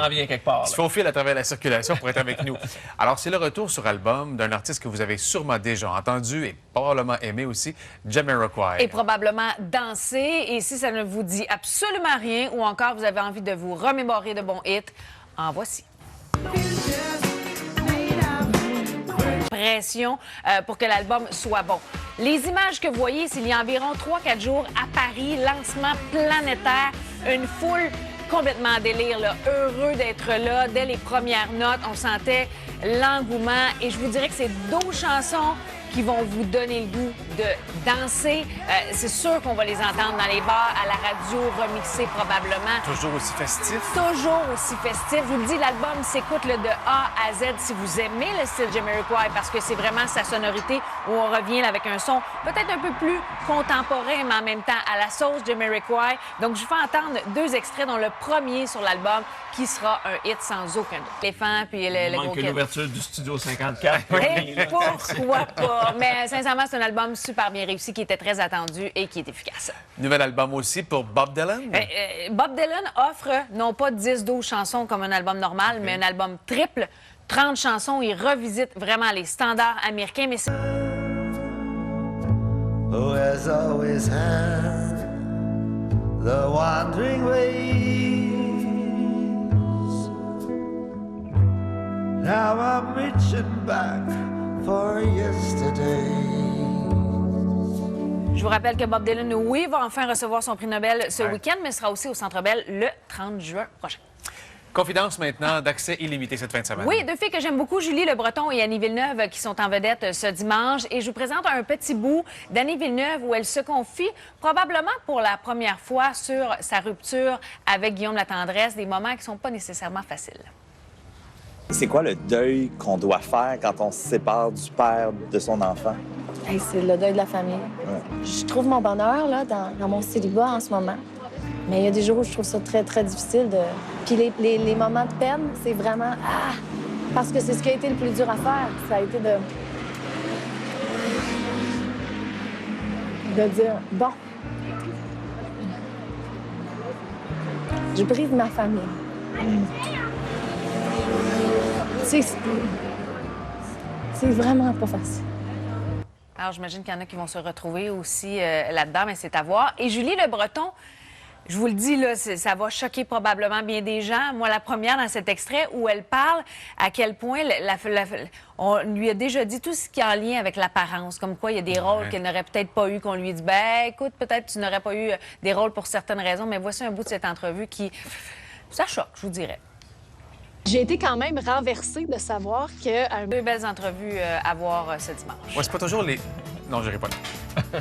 s'en vient quelque part. Il se faufile à travers la circulation pour être avec nous. Alors, c'est le retour sur album d'un artiste que vous avez sûrement déjà entendu et probablement aimé aussi, Jamiroquai. Et probablement danser. Et si ça ne vous dit absolument rien ou encore vous avez envie de vous remémorer de bons hits, en voici. Pression pour que l'album soit bon. Les images que vous voyez, c'est il y a environ 3-4 jours à Paris, lancement planétaire, une foule complètement en délire, là. Heureux d'être là. Dès les premières notes, on sentait l'engouement et je vous dirais que c'est 12 chansons qui vont vous donner le goût de danser. C'est sûr qu'on va les entendre dans les bars, à la radio, remixés probablement. Toujours aussi festif. Toujours aussi festif. Je vous le dis, l'album s'écoute de A à Z si vous aimez le style Jamiroquai parce que c'est vraiment sa sonorité où on revient là, avec un son peut-être un peu plus contemporain, mais en même temps à la sauce Jamiroquai. Donc, je vous fais entendre 2 extraits, dont le premier sur l'album qui sera un hit sans aucun doute. Les fans, puis le gros manque kid. l'ouverture du Studio 54. Et pourquoi pas? Mais sincèrement, c'est un album super bien réussi, qui était très attendu et qui est efficace. Nouvel album aussi pour Bob Dylan. Bob Dylan offre non pas 10-12 chansons comme un album normal, mais un album triple, 30 chansons. Il revisite vraiment les standards américains. Mais Who has always had the wandering ways. Now I'm reaching back for yesterday. je vous rappelle que Bob Dylan, oui, va enfin recevoir son prix Nobel ce week-end, mais sera aussi au Centre Bell le 30 juin prochain. Confidence maintenant d'accès illimité cette fin de semaine. Oui, 2 filles que j'aime beaucoup, Julie Le Breton et Annie Villeneuve, qui sont en vedette ce dimanche. Et je vous présente un petit bout d'Annie Villeneuve où elle se confie, probablement pour la première fois, sur sa rupture avec Guillaume Latendresse, des moments qui ne sont pas nécessairement faciles. C'est quoi le deuil qu'on doit faire quand on se sépare du père de son enfant? Hey, c'est le deuil de la famille. Ouais. Je trouve mon bonheur là, dans mon célibat en ce moment. Mais il y a des jours où je trouve ça très, très difficile. Puis les moments de peine, c'est vraiment... Ah! Parce que c'est ce qui a été le plus dur à faire. Ça a été de dire, bon, je brise ma famille. C'est vraiment pas facile. Alors, j'imagine qu'il y en a qui vont se retrouver aussi là-dedans, mais c'est à voir. Et Julie Le Breton, je vous le dis, là, ça va choquer probablement bien des gens. Moi, la première dans cet extrait où elle parle à quel point on lui a déjà dit tout ce qui est en lien avec l'apparence, comme quoi il y a des rôles qu'elle n'aurait peut-être pas eu, qu'on lui dit, ben écoute, peut-être tu n'aurais pas eu des rôles pour certaines raisons, mais voici un bout de cette entrevue qui, ça choque, je vous dirais. J'ai été quand même renversée de savoir que... 2 belles entrevues à voir ce dimanche. Ouais, c'est pas toujours les... Non, je n'irai pas là.